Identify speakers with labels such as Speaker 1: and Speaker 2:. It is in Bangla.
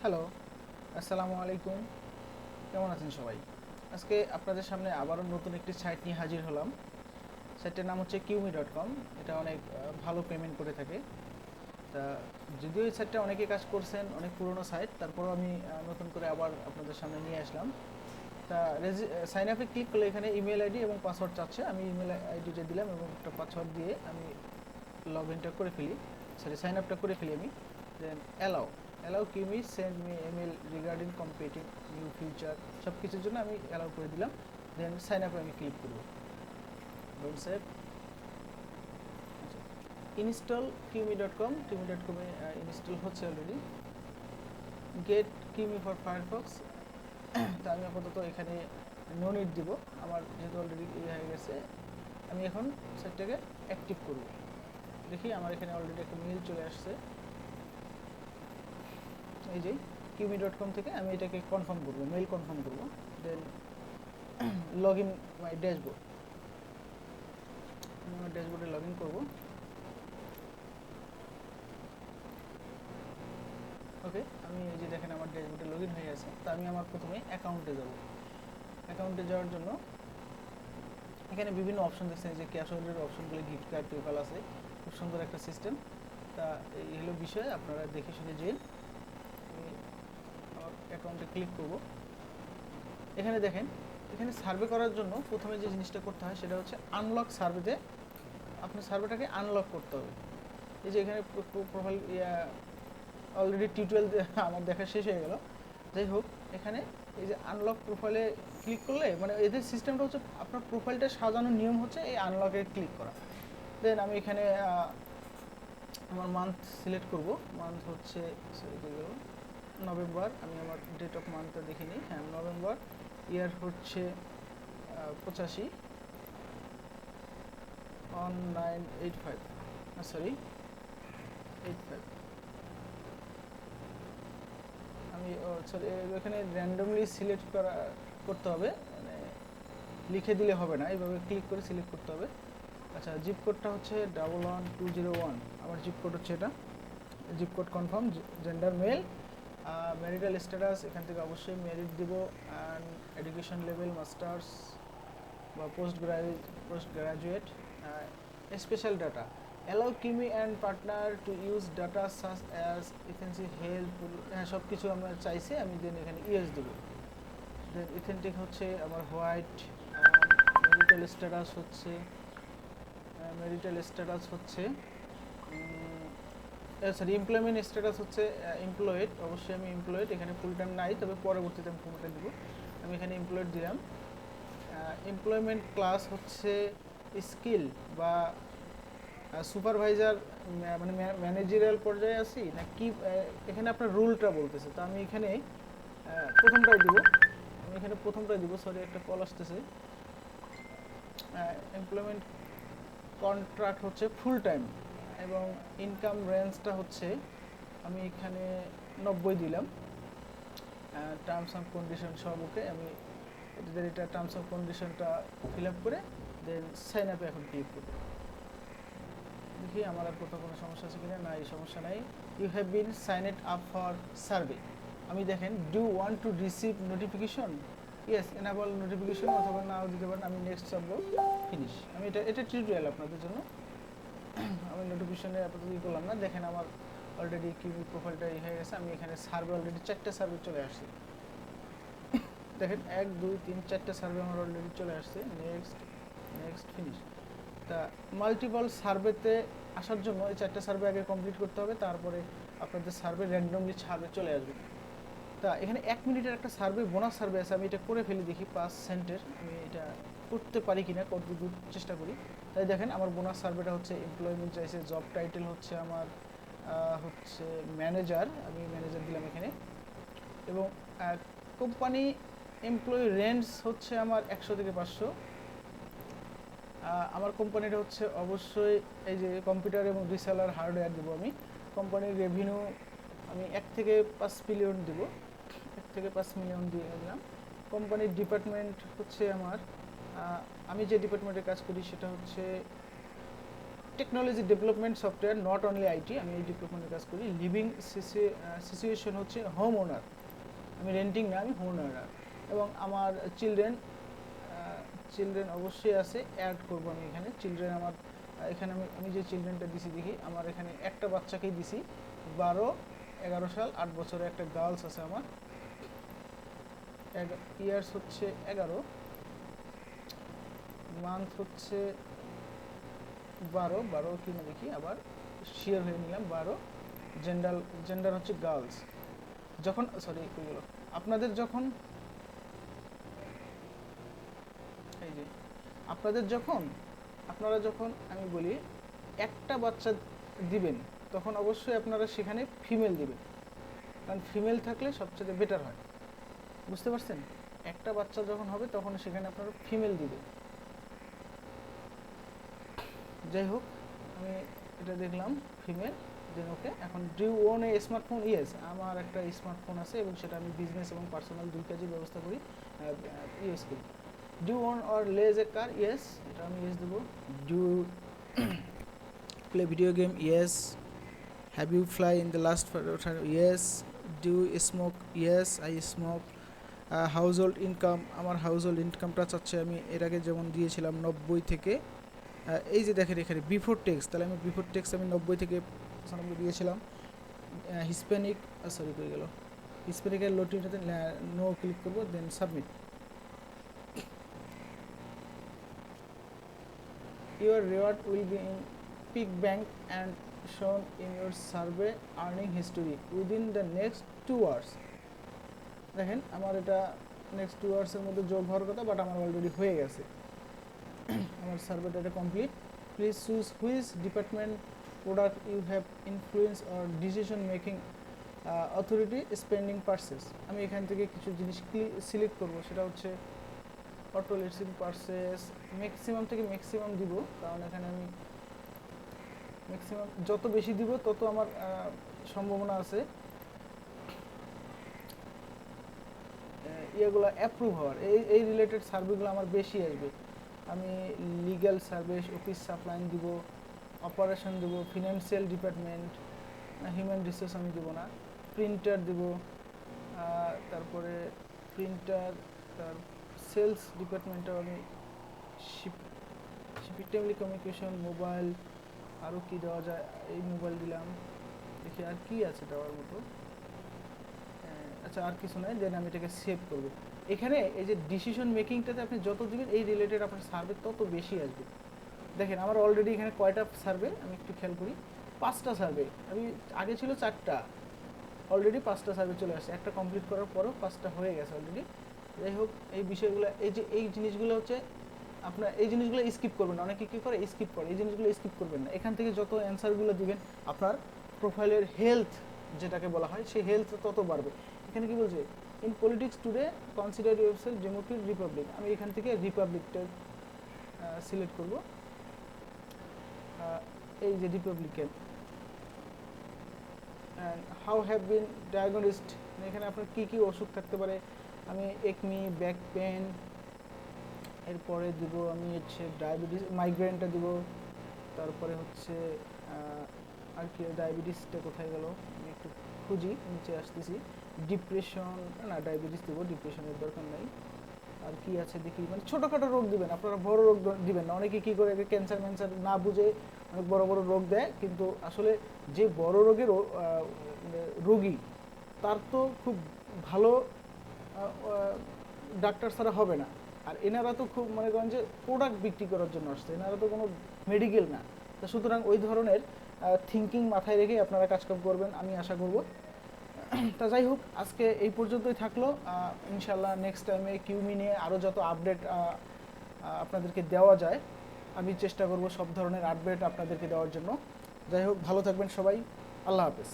Speaker 1: হ্যালো, আসসালামু আলাইকুম। কেমন আছেন সবাই? আজকে আপনাদের সামনে আবারও নতুন একটি সাইট নিয়ে হাজির হলাম। সাইটটার নাম হচ্ছে qme.com। এটা অনেক ভালো পেমেন্ট করে থাকে। তা যদিও এই সাইটটা অনেকে কাজ করছেন, অনেক পুরনো সাইট, তারপরেও আমি নতুন করে আবার আপনাদের সামনে নিয়ে আসলাম। তা সাইন আপে ক্লিক করলে এখানে ইমেল আইডি এবং পাসওয়ার্ড চাচ্ছে। আমি ইমেল আইডিটা দিলাম এবং একটা পাসওয়ার্ড দিয়ে আমি লগ ইনটা করে ফেলি, সরি সাইন আপটা করে ফেলি আমি। দেন অ্যালাউ কিমি send me email regarding competing new future, সব কিছুর জন্য আমি অ্যালাউ করে দিলাম। দেন সাইন আপে আমি ক্লিক করব। Don't save. আচ্ছা, ইনস্টল কিমি.com ইনস্টল হচ্ছে অলরেডি। গেট কিমি ফর ফায়ারফক্স। তা আমি আপাতত এখানে নো নিড দিব, আমার যেহেতু অলরেডি ইয়ে হয়ে গেছে। আমি এখন সেটটাকে অ্যাক্টিভ করব। দেখি আমার এখানে অলরেডি একটা মেল চলে আসছে। এই যে qme.com থেকে আমি এটাকে কনফার্ম করব, মেল কনফার্ম করব। দেন লগ ইন মাই ড্যাশবোর্ড। আমি আমার ড্যাশবোর্ডে লগ ইন করবো। ওকে, আমি এই যে দেখেন আমার ড্যাশবোর্ডে লগ ইন হয়ে গেছে। তো আমি আমার প্রথমে অ্যাকাউন্টে যাব। অ্যাকাউন্টে যাওয়ার জন্য এখানে বিভিন্ন অপশন দেখছেন, যে ক্যাশ অর্ডারের অপশনগুলো, গিফট কার্ড, পেপাল আছে। খুব সুন্দর একটা সিস্টেম। তা এই হলো বিষয়, আপনারা দেখে শুনে যেন। আমি আমার অ্যাকাউন্টে ক্লিক করব। এখানে দেখেন, এখানে সার্ভে করার জন্য প্রথমে যে জিনিসটা করতে হয় সেটা হচ্ছে আনলক সার্ভেতে আপনার সার্ভেটাকে আনলক করতে হবে। এই যে এখানে প্রোফাইল অলরেডি টিউটোরিয়াল আমার দেখা শেষ হয়ে গেল। যাই হোক, এখানে এই যে আনলক প্রোফাইলে ক্লিক করলে, মানে এদের সিস্টেমটা হচ্ছে আপনার প্রোফাইলটা সাজানোর নিয়ম হচ্ছে এই আনলকে ক্লিক করা। দেন আমি এখানে আমার মান্থ সিলেক্ট করব। মান্থ হচ্ছে নভেম্বর। আমি আমার ডেট অফ মান্থটা দেখে নিই। হ্যাঁ, নভেম্বর। ইয়ার হচ্ছে 85, 1985, সরি 85। আমি সরি, এখানে র্যান্ডমলি সিলেক্ট করতে হবে, মানে লিখে দিলে হবে না, এইভাবে ক্লিক করে সিলেক্ট করতে হবে। আচ্ছা, জিপ কোডটা হচ্ছে 11201। আমার জিপ কোড হচ্ছে এটা। Zip code confirm. Gender male. Marital status এখান থেকে অবশ্যই ম্যারিড দিব। অ্যান্ড এডুকেশন লেভেল মাস্টার্স বা post graduate. Special data, allow Kimi and partner to use data such as ethnicity help. হ্যাঁ, সব কিছু আমরা চাইছি, আমি দেন এখানে ইয়েস দেবো। দেন এথেন্টিক হচ্ছে আমার হোয়াইট। ম্যারিটাল স্ট্যাটাস হচ্ছে সরি এমপ্লয়মেন্ট স্ট্যাটাস হচ্ছে এমপ্লয়েড। অবশ্যই আমি এমপ্লয়েড, এখানে ফুল টাইম নাই, তবে পরবর্তীতে আমি ফুল টাইম দেবো। আমি এখানে এমপ্লয়েড দিলাম। এমপ্লয়মেন্ট ক্লাস হচ্ছে স্কিল বা সুপারভাইজার, মানে ম্যানেজারিয়াল পর্যায়ে আছি না কি, এখানে আপনার রুলটা বলতেছে। তো আমি এখানে প্রথমটাই দিব। সরি, একটা কল আসতেছে। এমপ্লয়মেন্ট কন্ট্রাক্ট হচ্ছে ফুল টাইম এবং ইনকাম রেঞ্জটা হচ্ছে আমি এখানে 90 দিলাম। টার্মস অ্যান্ড কন্ডিশন সব ওকে। আমি এটা টার্মস অ্যান্ড কন্ডিশনটা ফিল আপ করে দেন সাইন আপে এখন ক্লিক করব। দেখি আমার আর কোথাও কোনো সমস্যা আছে কিনা। না, এই সমস্যা নাই। You have been signed up for survey. আমি দেখেন, do want to receive notification, yes enable notification, অথবা নাও দিতে পারেন। আমি নেক্সট চাপবো, ফিনিশ। আমি এটা টিউটোরিয়াল আপনাদের জন্য। আমি নোটিফিকেশনে আপাতত ই করলাম না। দেখেন আমার অলরেডি কিউবি প্রোফাইলটা হয়ে গেছে। আমি এখানে সার্ভে অলরেডি 4টে সার্ভে চলে আসছে। দেখেন 1 2 3 4টে সার্ভে আমার অলরেডি চলে আসছে। Next, next, finish. তা মাল্টিপল সার্ভেতে আসার জন্য এই 4টে সার্ভে আগে কমপ্লিট করতে হবে, তারপরে আপনাদের সার্ভে র্যান্ডমলি সার্ভে চলে আসবে। তা এখানে 1 মিনিটের একটা সার্ভে, বোনাস সার্ভে আছে। আমি এটা করে ফেলি, দেখি 5 সেন্টের আমি এটা করতে পারি কিনা, কতদূর চেষ্টা করি। তাই দেখেন আমার বোনাস সার্ভেটা হচ্ছে এমপ্লয়মেন্ট চাইছে, জব টাইটেল হচ্ছে আমার হচ্ছে ম্যানেজার। আমি ম্যানেজার দিলাম এখানে। এবং কোম্পানি এমপ্লয়ি রেন্টস হচ্ছে আমার 100 থেকে 500। আমার কোম্পানিটা হচ্ছে অবশ্যই এই যে কম্পিউটার এবং রিসেলার হার্ডওয়্যার দেবো আমি। কোম্পানির রেভিনিউ আমি 1 থেকে 5 বিলিয়ন দেবো। 1 থেকে 5 মিলিয়ন দিয়ে দিলাম। কোম্পানির ডিপার্টমেন্ট হচ্ছে আমার, আমি যে ডিপার্টমেন্টে কাজ করি সেটা হচ্ছে technology development software, not only IT, আমি এই ডেভেলপমেন্টের কাজ করি। লিভিং সিচুয়েশন হচ্ছে হোম ওনার, আমি রেন্টিং না, আমি হোম ওনার। এবং আমার চিলড্রেন অবশ্যই আছে, অ্যাড করবো আমি এখানে। চিলড্রেন আমার এখানে আমি যে চিলড্রেনটা দিছি দেখি, আমার এখানে একটা বাচ্চাকেই দিছি, 12-11 সাল, 8 বছরের একটা গার্লস আছে আমার, ইয়ার্স হচ্ছে 11, মান্থ হচ্ছে 12 কিনা দেখি, আবার শিওর হয়ে নিলাম 12, জেন্ডার হচ্ছে গার্লস। যখন সরি কই গেল, আপনাদের যখন এই যে আপনারা যখন আমি বলি একটা বাচ্চা দিবেন, তখন অবশ্যই আপনারা সেখানে ফিমেল দিবেন, কারণ ফিমেল থাকলে সবচেয়ে বেটার হয়, বুঝতে পারছেন? একটা বাচ্চা যখন হবে তখন সেখানে আপনারা ফিমেল দিবেন। যাই হোক, আমি এটা দেখলাম ফিমেল, দেন ওকে। এখন do you own a smartphone? Yes, আমার একটা স্মার্টফোন আছে এবং সেটা আমি বিজনেস এবং পার্সোনাল দুই কাজের ব্যবস্থা করি, ইউজ করি। ডু ওন অর লেজ এ কার? ইয়েস, এটা আমি ইয়েস দেবো। Do play video game? Yes. Have you fly in the last? Yes. Do smoke? Yes, I smoke. Household income? আমার হাউস হোল্ড ইনকামটা চাচ্ছে আমি এর আগে যেমন দিয়েছিলাম 90 থেকে, এই যে দেখেন এখানে বিফোর ট্যাক্স, তাহলে আমি বিফোর ট্যাক্স আমি 90 থেকে 95 দিয়েছিলাম। হিসপ্যানিক সরি করে গেল, হিসপ্যানিকের লোটিনটাতে নো ক্লিক করবো, দেন submit. Your reward will be in Peak Bank and shown in your survey earning history within the next 2 hours. দেখেন আমার এটা নেক্সট 2 আওয়ার্সের মধ্যে যোগ হওয়ার কথা, বাট আমার অলরেডি হয়ে গেছে। আমার সার্ভেটা এটা complete. Please choose which department product you have influence or decision making authority spending purchase. আমি এখান থেকে কিছু জিনিস সিলেক্ট করব, সেটা হচ্ছে অটো লিস্টিং পারচেস, ম্যাক্সিমাম থেকে ম্যাক্সিমাম দিব, কারণ এখানে আমি ম্যাক্সিমাম যত বেশি দিব তত আমার সম্ভাবনা আছে ইয়েগুলো অ্যাপ্রুভ হওয়ার, এই রিলেটেড সার্ভেগুলো আমার বেশি আসবে। আমি লিগ্যাল সার্ভিস, অফিস সাপ্লাইন দিব, অপারেশন দেবো, ফিনান্সিয়াল ডিপার্টমেন্ট, হিউম্যান রিসোর্স আমি দেবো না, প্রিন্টার দেবো, তারপরে প্রিন্টার, তার সেলস ডিপার্টমেন্টটাও আমি শিপিং, টেলিকমিউনিকেশন, মোবাইল, আরও কি দেওয়া যায়, এই মোবাইল দিলাম, দেখি আর কি আছে দেওয়ার মতো। আচ্ছা, আর কিছু নয়, দেন আমি এটাকে সেভ করবো। এখানে এই যে ডিসিশন মেকিংটাতে আপনি যত দিবেন এই রিলেটেড আপনার সার্ভে তত বেশি আসবে। দেখেন আমার অলরেডি এখানে কয়টা সার্ভে, আমি একটু খেয়াল করি, 5টা সার্ভে। আমি আগে ছিল 4টা, অলরেডি 5টা সার্ভে চলে আসছে, একটা কমপ্লিট করার পরও 5টা হয়ে গেছে অলরেডি। যাই হোক, এই বিষয়গুলো, এই জিনিসগুলো হচ্ছে আপনার, এই জিনিসগুলো স্কিপ করবেন না। অনেকে কী করে স্কিপ করে, এই জিনিসগুলো স্কিপ করবেন না। এখান থেকে যত অ্যান্সারগুলো দিবেন আপনার প্রোফাইলের হেলথ যেটাকে বলা হয়, সেই হেলথ তত বাড়বে। এখানে কি বলছে, in politics today consider yourself Democratic Republic, আমি এখান থেকে রিপাবলিকটা সিলেক্ট করব। এই যে Republican. And how have been diagnosed, এখানে আপনার কী কী অসুখ থাকতে পারে, আমি একমি, ব্যাক পেন, এরপরে দিব আমি হচ্ছে ডায়াবেটিস, মাইগ্রেনটা দিব, তারপরে হচ্ছে আর কি, ডায়াবেটিসটা কোথায় গেল, আমি একটু খুঁজি, নিচে আসতেছি। ডিপ্রেশন, না ডায়াবেটিস দেবো, ডিপ্রেশনের দরকার নাই। আর কি আছে দেখি, মানে ছোটোখাটো রোগ দিবেন আপনারা, বড় রোগ দিবেন না। অনেকে কী করে, ক্যান্সার ম্যান্সার না বুঝে অনেক বড় বড় রোগ দেয়, কিন্তু আসলে যে বড় রোগের রোগী তার তো খুব ভালো ডাক্তার ছাড়া হবে না। আর এনারা তো খুব মনে করেন যে প্রোডাক্ট বিক্রি করার জন্য আসছে, এনারা তো কোনো মেডিকেল না। তো সুতরাং ওই ধরনের থিঙ্কিং মাথায় রেখে আপনারা কাজকাম করবেন, আমি আশা করব। তা যাই হোক, আজকে এই পর্যন্তই থাকলো। ইনশাল্লাহ নেক্সট টাইমে কিউমি নিয়ে আরও যত আপডেট আপনাদেরকে দেওয়া যায়, আমি চেষ্টা করব সব ধরনের আপডেট আপনাদেরকে দেওয়ার জন্য। যাই হোক, ভালো থাকবেন সবাই, আল্লাহ হাফেজ।